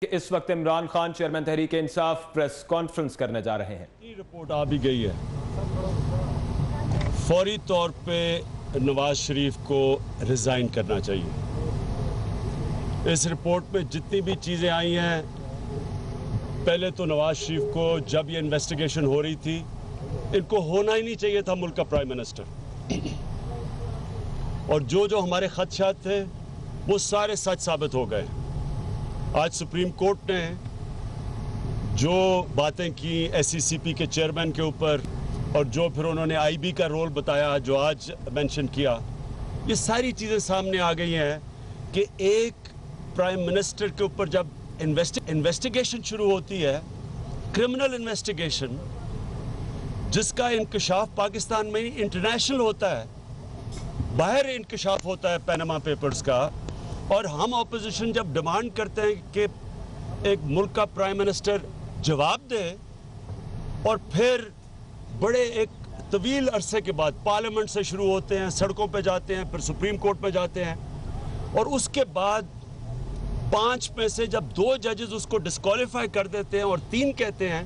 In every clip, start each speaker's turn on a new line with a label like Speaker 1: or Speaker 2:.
Speaker 1: اس وقت Imran Khan chairman Tehreek Insaf press conference کرنے جا رہے ہیں۔
Speaker 2: رپورٹ آ بھی گئی ہے، فوری طور پہ نواز شریف کو ریزائن کرنا چاہیے۔ اس رپورٹ میں جتنی بھی چیزیں آئی ہیں، پہلے تو نواز شریف کو جب یہ انویسٹیگیشن ہو رہی تھی ان کو ہونا ہی نہیں چاہیے تھا ملک کا پرائم منسٹر، اور جو ہمارے خدشات تھے وہ سارے سچ ثابت ہو گئے۔ آج سپریم کورٹ نے جو باتیں کی ایس سی سی پی کے چیئرمین کے اوپر، اور جو پھر انہوں نے آئی بی کا رول بتایا جو آج مینشن کیا، یہ ساری چیزیں سامنے آ گئی ہیں کہ ایک پرائم منسٹر کے اوپر جب انویسٹیگیشن شروع ہوتی ہے، کرمنل انویسٹیگیشن جس کا انکشاف پاکستان میں انٹرنیشنل ہوتا ہے، باہر انکشاف ہوتا ہے پیناما پیپرز کا، اور ہم اپوزیشن جب ڈیمانڈ کرتے ہیں کہ ایک ملک کا پرائم منسٹر جواب دے، اور پھر بڑے ایک طویل عرصے کے بعد پارلیمنٹ سے شروع ہوتے ہیں، سڑکوں پہ جاتے ہیں، پھر سپریم کورٹ میں جاتے ہیں، اور اس کے بعد 5 میں سے جب 2 ججز اس کو ڈسکوالیفائی کر دیتے ہیں اور 3 کہتے ہیں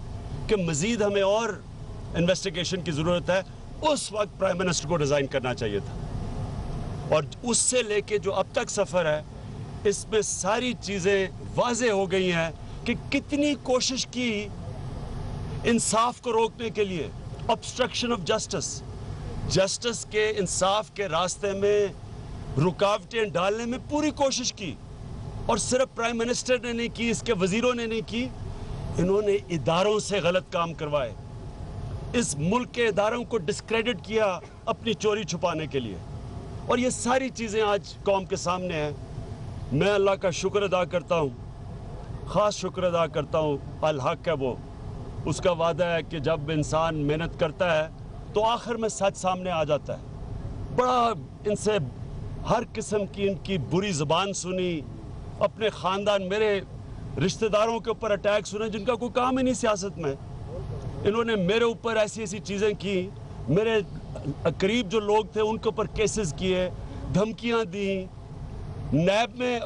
Speaker 2: کہ مزید ہمیں اور انویسٹیگیشن کی ضرورت ہے، اس وقت پرائم منسٹر کو ریزائن کرنا چاہیے تھا۔ اور اس سے لے کے جو اب تک سفر ہے، اس میں ساری چیزیں واضح ہو گئی ہیں کہ کتنی کوشش کی انصاف کو روکنے کے لیے، obstruction of جسٹس کے انصاف کے راستے میں رکاوٹیں ڈالنے میں پوری کوشش کی، اور صرف پرائم منسٹر نے نہیں کی، اس کے وزیروں نے نہیں کی، انہوں نے اداروں سے غلط کام کروائے، اس ملک کے اداروں کو ڈسکریڈٹ کیا اپنی چوری چھپانے کے لیے، اور یہ ساری چیزیں آج قوم کے سامنے ہیں۔ میں اللہ کا شکر ادا کرتا ہوں، خاص شکر ادا کرتا ہوں، الحق ہے وہ، اس کا وعدہ ہے کہ جب انسان محنت کرتا ہے تو آخر میں سچ سامنے آ جاتا ہے۔ بڑا ان سے ہر قسم کی ان کی بری زبان سنی، اپنے خاندان، میرے رشتہ داروں کے اوپر اٹیک سنے جن کا کوئی کام ہی نہیں سیاست میں، انہوں نے میرے اوپر ایسی ایسی چیزیں کی، میرے قریب جو لوگ تھے ان کے اوپر کیسز کیے، دھمکیاں دیں، نیب میں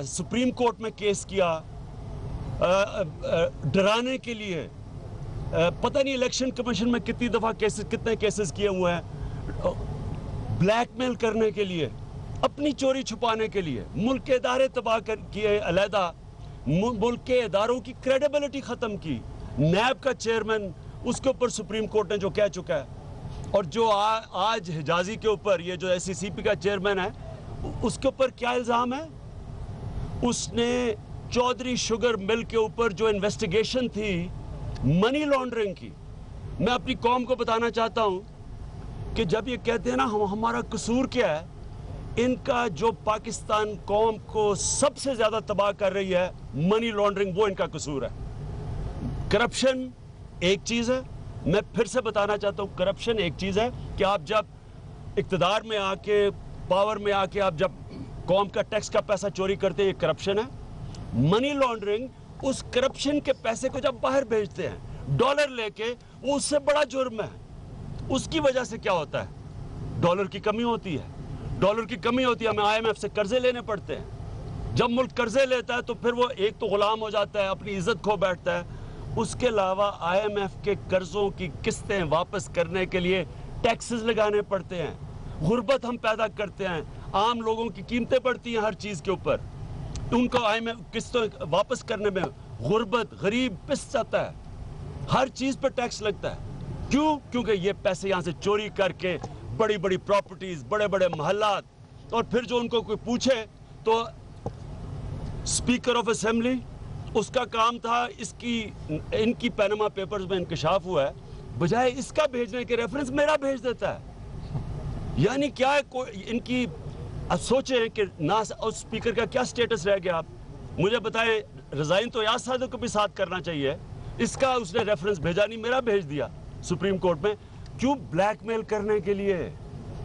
Speaker 2: سپریم کورٹ میں کیس کیا ڈرانے کے لیے، پتہ نہیں الیکشن کمیشن میں کتنی دفعہ کتنے کیسز کیے ہوئے ہیں، بلیک میل کرنے کے لیے، اپنی چوری چھپانے کے لیے، ملک کے ادارے تباہ کیے، علیحدہ ملک کے اداروں کی کریڈیبلٹی ختم کی، نیب کا چیئرمین اس کے اوپر سپریم کورٹ نے جو کہہ چکا ہے، اور جو آج حجازی کے اوپر یہ جو ایس سی سی پی کا چیئرمین ہے، اس کے اوپر کیا الزام ہے؟ اس نے چودھری شوگر مل کے اوپر جو انویسٹیگیشن تھی منی لانڈرنگ کی، میں اپنی قوم کو بتانا چاہتا ہوں کہ جب یہ کہتے ہیں نا ہمارا قصور کیا ہے، ان کا جو پاکستان قوم کو سب سے زیادہ تباہ کر رہی ہے منی لانڈرنگ، وہ ان کا قصور ہے۔ کرپشن ایک چیز ہے، میں پھر سے بتانا چاہتا ہوں، کرپشن ایک چیز ہے کہ آپ جب اقتدار میں آ کے، پاور میں آ کے آپ جب قوم کا ٹیکس کا پیسہ چوری کرتے ہیں، یہ کرپشن ہے۔ منی لانڈرنگ اس کرپشن کے پیسے کو جب باہر بھیجتے ہیں ڈالر لے کے، وہ اس سے بڑا جرم ہے۔ اس کی وجہ سے کیا ہوتا ہے؟ ڈالر کی کمی ہوتی ہے، ڈالر کی کمی ہوتی ہے، ہمیں آئی ایم ایف سے قرضے لینے پڑتے ہیں۔ جب ملک قرضے لیتا ہے تو پھر وہ ایک تو غلام ہو جاتا ہے، اپنی عزت کھو بیٹھتا ہے، اس کے علاوہ آئی ایم ایف کے قرضوں کی قسطیں واپس کرنے کے لیے ٹیکسز لگانے پڑتے ہیں، غربت ہم پیدا کرتے ہیں، عام لوگوں کی قیمتیں بڑھتی ہیں ہر چیز کے اوپر، ان کو آئی ایم ایف قسطیں واپس کرنے میں غربت، غریب پس جاتا ہے، ہر چیز پہ ٹیکس لگتا ہے۔ کیوں؟ کیونکہ یہ پیسے یہاں سے چوری کر کے بڑی بڑی پراپرٹیز، بڑے بڑے محلات، اور پھر جو ان کو کوئی پوچھے تو اسپیکر آف اسمبلی، اس کا کام تھا ان کی پیناما پیپرز میں انکشاف ہوا ہے، بجائے اس کا بھیجنے کے ریفرنس میرا بھیج دیتا ہے۔ یعنی کیا ہے ان کی، اب سوچیں کہ اسپیکر کا کیا سٹیٹس رہ گیا، آپ مجھے بتائیں، ریزائن تو یاد صادق کو بھی ساتھ کرنا چاہیے، اس کا اس نے ریفرنس بھیجا نہیں، میرا بھیج دیا سپریم کورٹ میں۔ کیوں؟ بلیک میل کرنے کے لیے۔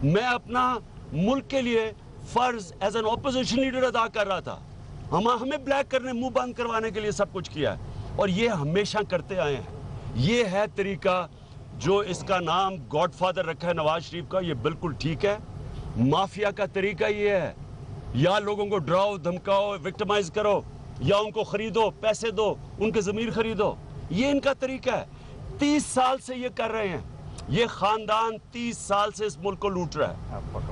Speaker 2: میں اپنا ملک کے لیے فرض ایز این اپوزیشن لیڈر ادا کر رہا تھا، ہمیں بلیک کرنے، منہ بند کروانے کے لیے سب کچھ کیا ہے، اور یہ ہمیشہ کرتے آئے ہیں۔ یہ ہے طریقہ جو اس کا نام گاڈ فادر رکھا ہے نواز شریف کا، یہ بالکل ٹھیک ہے۔ مافیا کا طریقہ یہ ہے، یا لوگوں کو ڈراؤ، دھمکاؤ، وکٹمائز کرو، या उनको खरीदो, पैसे दो, उनके ज़मीर खरीदो। ये इनका तरीका है। 30 साल से ये कर रहे हैं। ये ख़ानदान 30 साल से इस मुल्क को लूट रहा है।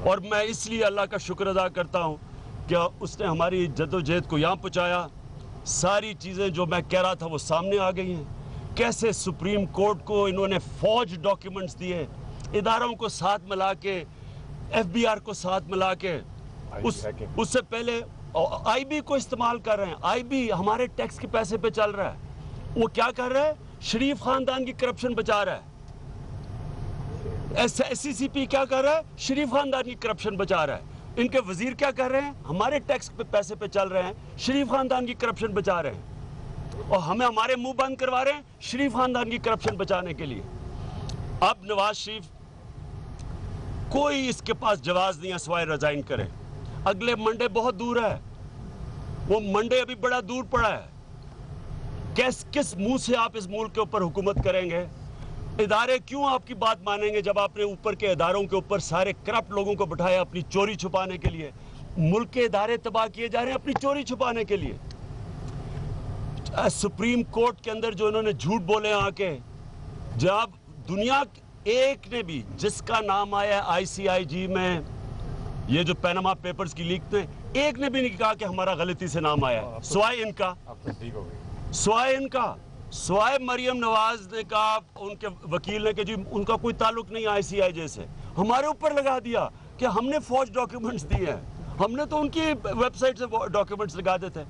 Speaker 2: और मैं इसलिए अल्लाह का शुक्र अदा करता हूँ कि उसने हमारी जद्दोजहद को यहाँ पहुँचाया। सारी चीज़ें जो मैं कह रहा था वो सामने आ गई हैं। कैसे सुप्रीम कोर्ट को इन्होंने फौज डॉक्यूमेंट्स दिए, इदारों को साथ मिला के, FBI को साथ मिला के, उससे पहले IB को इस्तेमाल कर रहे हैं। IB हमारे टैक्स के पैसे पे चल रहा है। वो क्या कर रहा है? शरीफ खानदान की करप्शन बचा रहा है। SCCP क्या कर रहा है? शरीफ खानदान की करप्शन बचा रहा है। इनके वजीर क्या कर रहे हैं? हमारे टैक्स पे पैसे पे चल रहे हैं, शरीफ खानदान की करप्शन बचा रहे हैं। और हमें हमारे मुंह बंद करवा रहे हैं शरीफ खानदान की करप्शन बचाने के लिए। अब नवाज शरीफ, कोई इसके पास जवाब नहीं है सिवाय रिजाइन करे। अगले मंडे बहुत दूर है, वो मंडे अभी बड़ा दूर पड़ा है। किस मुंह से आप इस मुल्क के ऊपर हुकूमत करेंगे? इदारे क्यों आपकी बात मानेंगे जब आपने ऊपर के इदारों के ऊपर सारे करप्ट लोगों को बिठाया अपनी चोरी छुपाने के लिए? मुल्क के इदारे तबाह किए जा रहे हैं अपनी चोरी छुपाने के लिए। सुप्रीम कोर्ट के अंदर जो इन्होंने झूठ बोले आके, जब दुनिया एक ने भी, जिसका नाम आया ICIG में, ये जो पैनामा पेपर्स की लीक में, एक ने भी नहीं कहा कि हमारा गलती से नाम आया, सिवाय इनका, सिवाय मरियम नवाज ने कहा, उनके वकील ने कि जी उनका कोई ताल्लुक नहीं ICIJ से। हमारे ऊपर लगा दिया कि हमने फौज डॉक्यूमेंट्स दिए हैं, हमने तो उनकी वेबसाइट से डॉक्यूमेंट्स लगा देते हैं।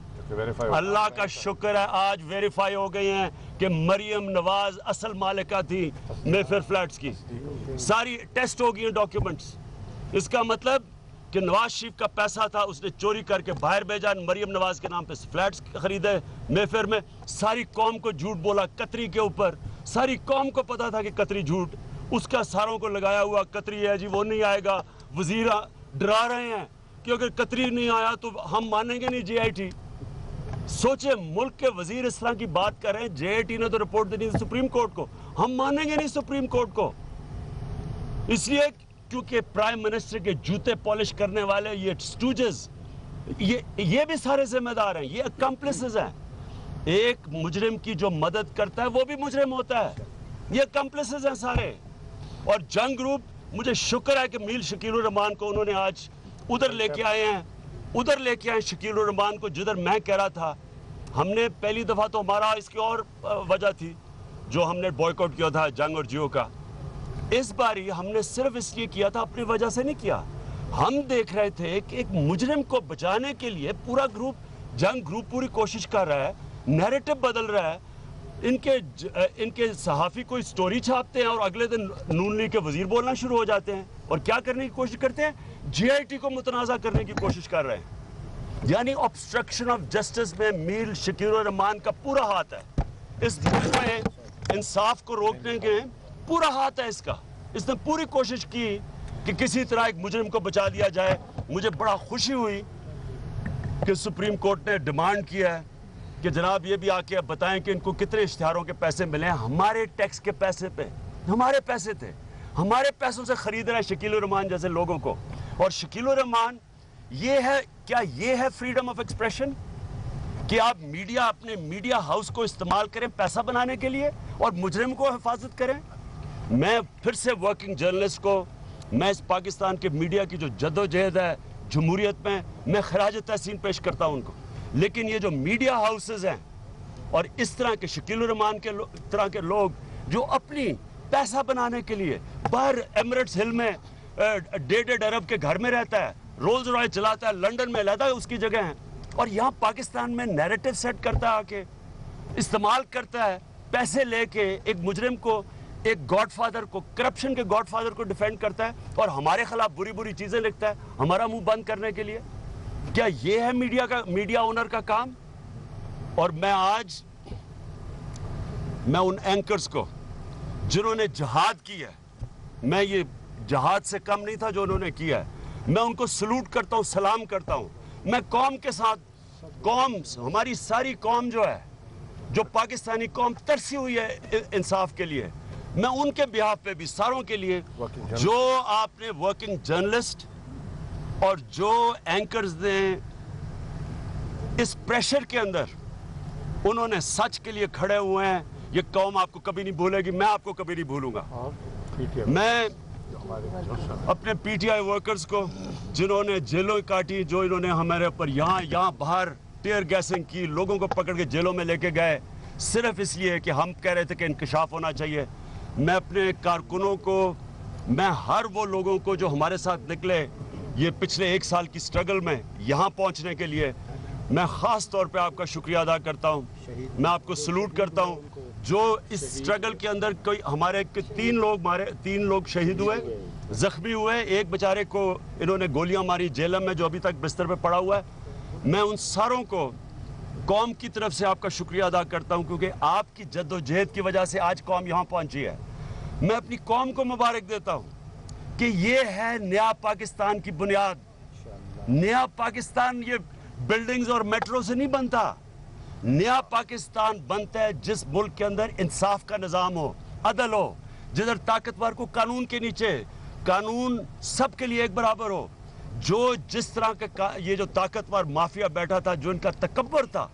Speaker 2: अल्लाह का शुक्र है आज वेरीफाई हो गए हैं कि मरियम नवाज असल मालिका थी मेफेयर फ्लैट्स की। सारी टेस्ट हो गई डॉक्यूमेंट्स। इसका मतलब कि नवाज शरीफ का पैसा था, उसने चोरी करके बाहर भेजा, मरियम नवाज के नाम पे फ्लैट्स खरीदे मेफेयर में। सारी कौम को झूठ बोला कतरी के ऊपर। सारी कौम को पता था कि कतरी झूठ, उसका सारों को लगाया हुआ कतरी है जी, वो नहीं आएगा। वजीर डरा रहे हैं कि अगर कतरी नहीं आया तो हम मानेंगे नहीं JIT। सोचे मुल्क के वजीर इस तरह की बात कर रहे हैं। JIT ने तो रिपोर्ट देनी थी सुप्रीम कोर्ट को, हम मानेंगे नहीं सुप्रीम कोर्ट को। इसलिए क्योंकि प्राइम मिनिस्टर के जूते पॉलिश करने वाले ये स्टूजेस, ये भी सारे जिम्मेदार हैं, ये अकम्प्लिसेस हैं। एक मुजरिम की जो मदद करता है वो भी मुजरिम होता है। ये अकम्प्लिसेस हैं सारे। और जंग ग्रुप, मुझे शुक्र है कि मीर शकील उर रहमान को उन्होंने आज उधर लेके आए हैं, उधर लेके आए शकील उर रहमान को जिधर मैं कह रहा था। हमने पहली दफ़ा तो हमारा इसकी और वजह थी जो हमने बॉयकॉट किया था जंग और जियो का। इस बारी हमने सिर्फ इसलिए किया था, अपनी वजह से नहीं किया। हम देख रहे थे कि एक मुजरिम को बचाने के लिए पूरा ग्रुप, जंग ग्रुप पूरी कोशिश कर रहा है, नैरेटिव बदल रहा है। इनके सहाफ़ी कोई स्टोरी छापते हैं और अगले दिन नून लीग के वजीर बोलना शुरू हो जाते हैं और क्या करने की कोशिश करते हैं? JIT को मुतनाज़ा करने की कोशिश कर रहे हैं। यानी ऑब्स्ट्रक्शन ऑफ जस्टिस में मीर शकील उर रहमान का पूरा हाथ है। इस मुल्क में इंसाफ को रोकने के पूरा हाथ है इसका। इसने पूरी कोशिश की कि किसी तरह एक मुजरिम को बचा दिया जाए। मुझे बड़ा खुशी हुई कि सुप्रीम कोर्ट ने डिमांड किया है कि जनाब ये भी आके अब बताएं कि इनको कितने इश्तिहारों के पैसे मिले हैं। हमारे टैक्स के पैसे पे, हमारे पैसे थे, हमारे पैसों से खरीद रहा है शकील उर रहमान जैसे लोगों को। और शकील उर रहमान, ये है क्या, ये है फ्रीडम ऑफ एक्सप्रेशन कि आप मीडिया, अपने मीडिया हाउस को इस्तेमाल करें पैसा बनाने के लिए और मुजरिम को हिफाजत करें? मैं फिर से वर्किंग जर्नलिस्ट को, मैं इस पाकिस्तान के मीडिया की जो जद्दोजहद है जमहूरियत में, मैं खराज तहसीन पेश करता हूं उनको। लेकिन ये जो मीडिया हाउसेज हैं और इस तरह के शकील उर रहमान के तरह के लोग जो अपनी पैसा बनाने के लिए बाहर एमिरेट्स हिल में 1.5 अरब के घर में रहता है, रोल्स रॉयस चलाता है, लंदन में अलहदा उसकी जगह है, और यहाँ पाकिस्तान में नैरेटिव सेट करता है, आके इस्तेमाल करता है, पैसे लेके एक मुजरिम को, एक गॉडफादर को, करप्शन के गॉडफादर को डिफेंड करता है और हमारे खिलाफ बुरी बुरी चीजें लिखता है हमारा मुंह बंद करने के लिए। क्या ये है मीडिया ओनर का काम? और मैं उन एंकर्स को जिन्होंने जहाद की है, मैं ये जहाद से कम नहीं था जो उन्होंने किया है, मैं उनको सलूट करता हूँ, सलाम करता हूँ। मैं कौम के साथ, कौम, हमारी सारी कौम जो है, जो पाकिस्तानी कौम तरसी हुई है इंसाफ के लिए, मैं उनके बिहाफ पे भी, सारों के लिए, जो आपने वर्किंग जर्नलिस्ट और जो एंकर्स ने इस प्रेशर के अंदर उन्होंने सच के लिए खड़े हुए हैं। ये कौम आपको कभी नहीं भूलेगी, मैं आपको कभी नहीं भूलूंगा। मैं अपने पीटीआई वर्कर्स को जिन्होंने जेलों काटी, जो इन्होंने हमारे ऊपर यहाँ बाहर टीयर गैसिंग की, लोगों को पकड़ के जेलों में लेके गए सिर्फ इसलिए कि हम कह रहे थे कि इंकशाफ होना चाहिए। मैं अपने कारकुनों को, मैं हर वो लोगों को जो हमारे साथ निकले ये पिछले 1 साल की स्ट्रगल में यहाँ पहुँचने के लिए, मैं ख़ास तौर पे आपका शुक्रिया अदा करता हूँ। मैं आपको सलूट करता हूँ जो इस स्ट्रगल के अंदर कोई हमारे 3 लोग शहीद हुए, जख्मी हुए, एक बेचारे को इन्होंने गोलियां मारी जेल में जो अभी तक बिस्तर पे पड़ा हुआ है। मैं उन सारों को कौम की तरफ से आपका शुक्रिया अदा करता हूं क्योंकि आपकी जद्दोजहद की वजह से आज कौम यहां पहुंची है। मैं अपनी कौम को मुबारक देता हूं कि ये है नया पाकिस्तान की बुनियाद। नया पाकिस्तान ये बिल्डिंग्स और मेट्रो से नहीं बनता। नया पाकिस्तान बनता है जिस मुल्क के अंदर इंसाफ का निज़ाम हो, अदल हो, जिधर ताकतवर को कानून के नीचे, कानून सबके लिए एक बराबर हो। जो जिस तरह का ये जो ताकतवर माफिया बैठा था, जो इनका तकब्बर था,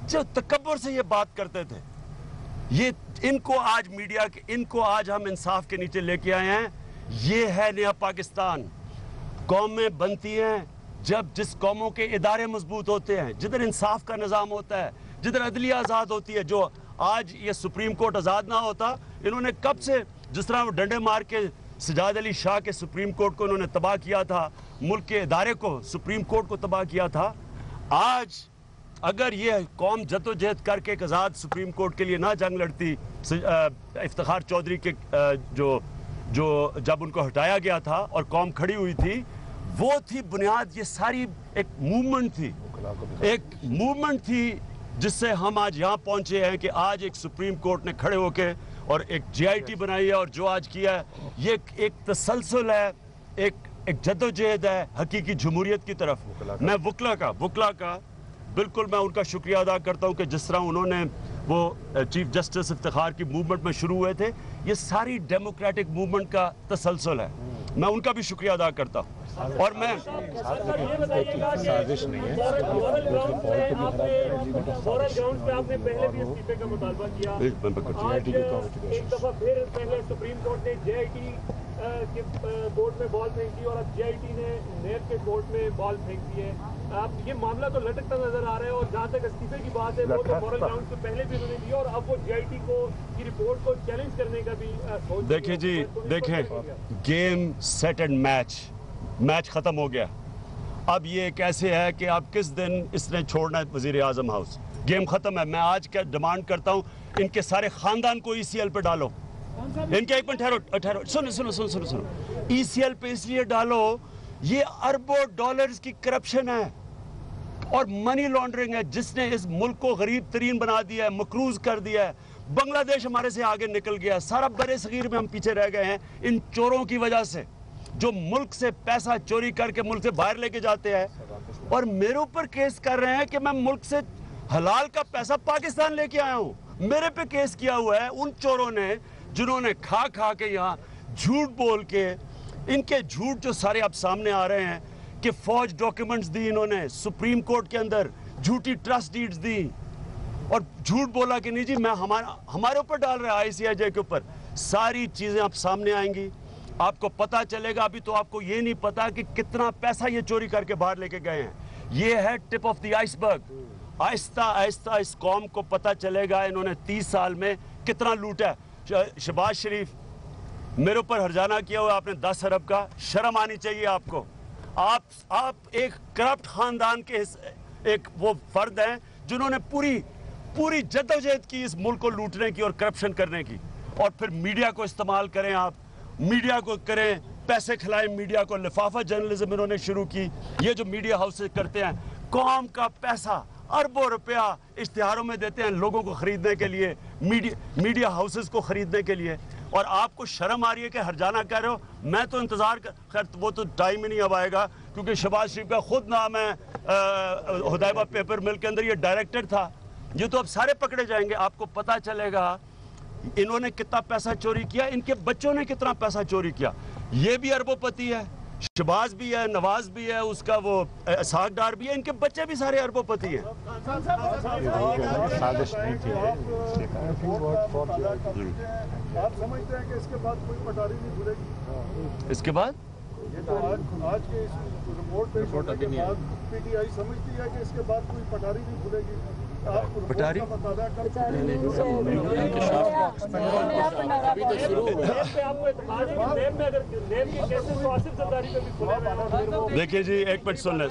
Speaker 2: जो तकब्बर से ये बात करते थे, ये इनको आज मीडिया के, इनको आज हम इंसाफ के नीचे लेके आए हैं। ये है नया पाकिस्तान। कौमें बनती हैं जब जिस कौमों के इदारे मजबूत होते हैं, जिधर इंसाफ का निज़ाम होता है, जिधर अदलिया आज़ाद होती है। जो आज ये सुप्रीम कोर्ट आज़ाद ना होता, इन्होंने कब से, जिस तरह वो डंडे मार के सजाद अली शाह के सुप्रीम कोर्ट को इन्होंने तबाह किया था, मुल्क के इदारे को, सुप्रीम कोर्ट को तबाह किया था। आज अगर ये कौम जद्दोजहद करके एक आज़ाद सुप्रीम कोर्ट के लिए ना जंग लड़ती, इफ्तिखार चौधरी के जो जब उनको हटाया गया था और कौम खड़ी हुई थी, वो थी बुनियाद। ये सारी एक मूवमेंट थी जिससे हम आज यहाँ पहुँचे हैं कि आज एक सुप्रीम कोर्ट ने खड़े होके और एक जीआईटी बनाई है और जो आज किया है, ये एक तसलसल है, एक जद्दोजहद है हकीकी जमहूरियत की तरफ। मैं वकला का बिल्कुल मैं उनका शुक्रिया अदा करता हूँ कि जिस तरह उन्होंने वो चीफ जस्टिस इफ्तिखार की मूवमेंट में शुरू हुए थे, ये सारी डेमोक्रेटिक मूवमेंट का तसलसल है। मैं उनका भी शुक्रिया अदा करता हूँ। और मैं
Speaker 3: साजिश नहीं है, आपने पहले भी इस्तीफे का मुतालबा किया। आज एक दफा फिर पहले सुप्रीम कोर्ट ने जेआईटी के कोर्ट में बॉल फेंकी और अब जेआईटी ने नेब के कोर्ट में बॉल फेंक दी है। अब ये मामला तो लटकता नजर आ रहा है और जहाँ तक इस्तीफे की बात है वो तो मॉरल ग्राउंड से पहले भी उन्होंने दिया और अब वो जेआईटी को की रिपोर्ट को चैलेंज करने का भी सोच।
Speaker 2: देखिए जी, देखें, गेम सेट एंड मैच खत्म हो गया। अब ये कैसे है कि अब किस दिन इसने छोड़ना है वजीर आजम हाउस, गेम खत्म है। मैं आज क्या डिमांड करता हूँ, इनके सारे खानदान को ईसीएल पे डालो। इनके एक मिनट ठहरो, सुनो। ईसीएल पे इसलिए डालो, ये अरबों डॉलर्स की करप्शन है और मनी लॉन्ड्रिंग है जिसने इस मुल्क को गरीब तरीन बना दिया है, मकरूज कर दिया है। बांग्लादेश हमारे से आगे निकल गया, सारा बड़े सगीर में हम पीछे रह गए हैं इन चोरों की वजह से, जो मुल्क से पैसा चोरी करके मुल्क से बाहर लेके जाते हैं और मेरे ऊपर केस कर रहे हैं कि मैं मुल्क से हलाल का पैसा पाकिस्तान लेके आया हूं। मेरे पे केस किया हुआ है उन चोरों ने जिन्होंने खा के यहाँ झूठ बोल के, इनके झूठ जो सारे अब सामने आ रहे हैं कि फौज डॉक्यूमेंट्स दी इन्होंने सुप्रीम कोर्ट के अंदर, झूठी ट्रस्ट डीड्स दी और झूठ बोला कि नहीं जी मैं हमारे ऊपर डाल रहा है, आईसीआईजे के ऊपर। सारी चीजें अब सामने आएंगी, आपको पता चलेगा। अभी तो आपको ये नहीं पता कि कितना पैसा ये चोरी करके बाहर लेके गए हैं। ये है tip of the iceberg. Aahista Aahista इस कौम को पता चलेगा इन्होंने 30 साल में कितना लूटा। शहबाज शरीफ, मेरे ऊपर हरजाना किया हुआ आपने 10 अरब का, शर्म आनी चाहिए आपको। आप एक करप्ट खानदान के एक वो फर्द हैं जिन्होंने पूरी जद्दोजहद की इस मुल्क को लूटने की और करप्शन करने की, और फिर मीडिया को इस्तेमाल करें, आप मीडिया को करें, पैसे खिलाएं मीडिया को। लिफाफा जर्नलिज्म इन्होंने शुरू की। ये जो मीडिया हाउसेज करते हैं, कौम का पैसा अरबों रुपया इश्तिहारों में देते हैं लोगों को खरीदने के लिए, मीडिया हाउसेज को खरीदने के लिए, और आपको शर्म आ रही है कि हरजाना कह रहे हो। मैं तो इंतजार खैर वो तो टाइम ही नहीं अब आएगा क्योंकि शहबाज शरीफ का खुद नाम है हुदैबा पेपर मिल के अंदर, ये डायरेक्टर था। ये तो अब सारे पकड़े जाएंगे, आपको पता चलेगा इन्होंने कितना पैसा चोरी किया, इनके बच्चों ने कितना पैसा चोरी किया। ये भी अरबोपति है, शहबाज भी है, नवाज भी है, उसका वो इसहाक डार भी है, इनके बच्चे भी सारे अरबोपति हैं।
Speaker 4: साजिश नहीं थी।
Speaker 5: आप समझते हैं कि इसके बाद कोई पटारी नहीं खुलेगी?
Speaker 2: इसके बाद
Speaker 5: ये तो आज के इस रिपोर्ट पेश होने के बाद पीटीआई समझती है कि इसके बाद कोई पटारी नहीं खुलेगी।
Speaker 2: पटारी देखिए जी, एक मिनट सुन ले।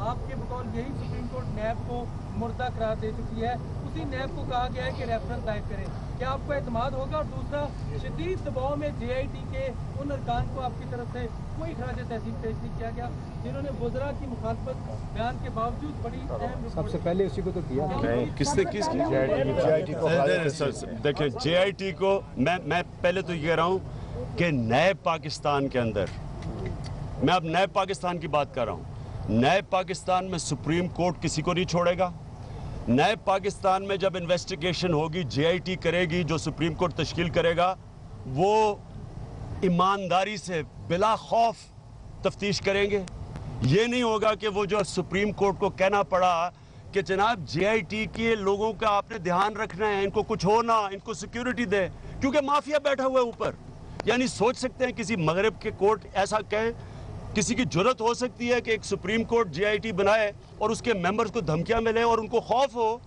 Speaker 6: आपके बकौल यही सुप्रीम कोर्ट नैब को मुर्दा करार दे चुकी है, उसी नैब को कहा गया है कि रेफरेंस दायर करें। क्या आपको एतमाद होगा? और दूसरा, शदीद दबाव में JIT के उन अरकान को आपकी तरफ से कोई खराज तहसील पेश नहीं किया गया जिन्होंने वज़रा की मुखालफत बयान के बावजूद बड़ी अहम
Speaker 4: सबसे पहले उसी को तो किया।
Speaker 2: किसने किसकी? देखिए, JIT को मैं पहले तो ये कह रहा हूँ कि नए पाकिस्तान के अंदर, मैं अब नए पाकिस्तान की बात कर रहा हूँ, नए पाकिस्तान में सुप्रीम कोर्ट किसी को नहीं छोड़ेगा। नए पाकिस्तान में जब इन्वेस्टिगेशन होगी, JIT करेगी, जो सुप्रीम कोर्ट तश्कील करेगा, वो ईमानदारी से बिला खौफ तफ्तीश करेंगे। ये नहीं होगा कि वो जो सुप्रीम कोर्ट को कहना पड़ा कि जनाब JIT के लोगों का आपने ध्यान रखना है, इनको कुछ हो ना, इनको सिक्योरिटी दे, क्योंकि माफिया बैठा हुआ है ऊपर। यानी सोच सकते हैं किसी मगरब के कोर्ट ऐसा कहे? किसी की जुर्रत हो सकती है कि एक सुप्रीम कोर्ट JIT बनाए और उसके मेंबर्स को धमकियां मिले और उनको खौफ हो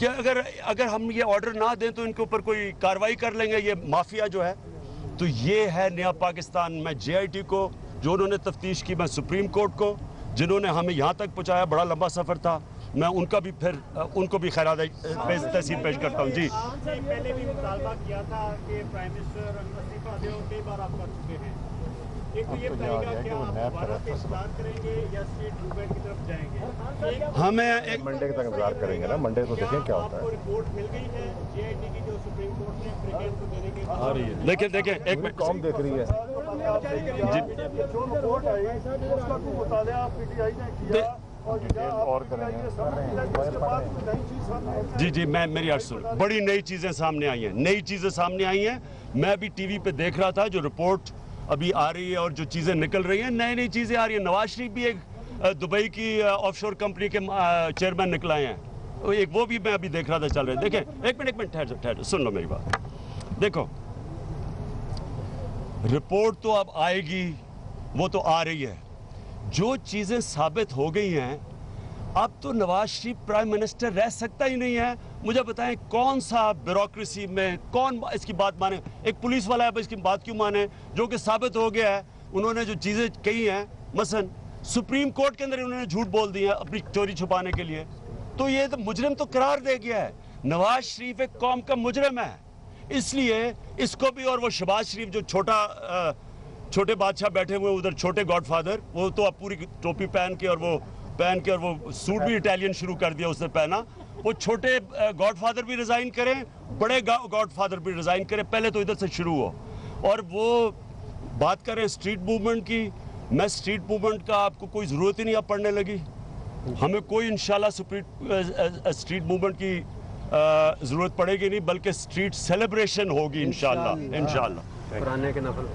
Speaker 2: कि अगर हम ये ऑर्डर ना दें तो इनके ऊपर कोई कार्रवाई कर लेंगे, ये माफिया जो है। तो ये है नया पाकिस्तान में JIT को, जो उन्होंने तफ्तीश की, मैं सुप्रीम कोर्ट को, जिन्होंने हमें यहाँ तक पहुँचाया, बड़ा लंबा सफ़र था, मैं उनका भी फिर उनको भी खैरात तहसील पेश करता हूँ। जी,
Speaker 3: पहले भी मुतालबा किया था कि प्राइम मिनिस्टर इस्तीफा दें, कई बार आप कर चुके हैं। एक तो ये बताइएगा कि आप दोबारा से इंतजार करेंगे या स्ट्रीट मूवमेंट की तरफ जाएंगे?
Speaker 2: हमें एक
Speaker 4: मंडे तक इंतजार करेंगे ना, मंडे को देखें क्या होता है।
Speaker 3: आपको रिपोर्ट मिल गई है JIT की जो सुप्रीम कोर्ट ने ब्रिगेड को देने के
Speaker 4: आ रही है।
Speaker 2: देखें एक मिनट,
Speaker 4: कौन देख रही है?
Speaker 5: जो रिपोर्ट आई उसका कोई मुताला PTI ने किया
Speaker 4: और करेंगे।
Speaker 2: जी, मेरी अर्ज सुन, बड़ी नई चीज़ें सामने आई हैं, मैं अभी TV पे देख रहा था, जो रिपोर्ट अभी आ रही है और जो चीज़ें निकल रही हैं, नई चीज़ें आ रही हैं। नवाज शरीफ भी एक दुबई की ऑफशोर कंपनी के चेयरमैन निकलाए हैं, वो भी मैं अभी देख रहा था, चल रहे हैं। देखें, एक मिनट ठहर, सुन लो मेरी बात। देखो, रिपोर्ट तो अब आएगी, वो तो आ रही है। जो चीज़ें साबित हो गई हैं, अब तो नवाज शरीफ प्राइम मिनिस्टर रह सकता ही नहीं है। मुझे बताएं, कौन सा ब्यूरोक्रेसी में कौन इसकी बात माने? एक पुलिस वाला है, इसकी बात क्यों माने? जो कि साबित हो गया है, उन्होंने जो चीज़ें कही हैं, मसलन सुप्रीम कोर्ट के अंदर उन्होंने झूठ बोल दिया अपनी चोरी छुपाने के लिए, तो ये तो मुजरिम तो करार दे गया है। नवाज शरीफ एक कौम का मुजरिम है, इसलिए इसको भी, और वो शहबाज शरीफ जो छोटे बादशाह बैठे हुए उधर, छोटे गॉडफादर, वो तो अब पूरी टोपी पहन के और वो सूट भी इटालियन शुरू कर दिया उसने पहना। वो छोटे गॉडफादर भी रिज़ाइन करें, बड़े गॉडफादर भी रिज़ाइन करें, पहले तो इधर से शुरू हो। और वो बात करें स्ट्रीट मूवमेंट की, मैं स्ट्रीट मूवमेंट का आपको कोई ज़रूरत ही नहीं अब पड़ने लगी। हमें कोई इंशाल्लाह स्ट्रीट मूवमेंट की ज़रूरत पड़ेगी नहीं, बल्कि स्ट्रीट सेलिब्रेशन होगी इंशाल्लाह।
Speaker 7: पुराने के नफल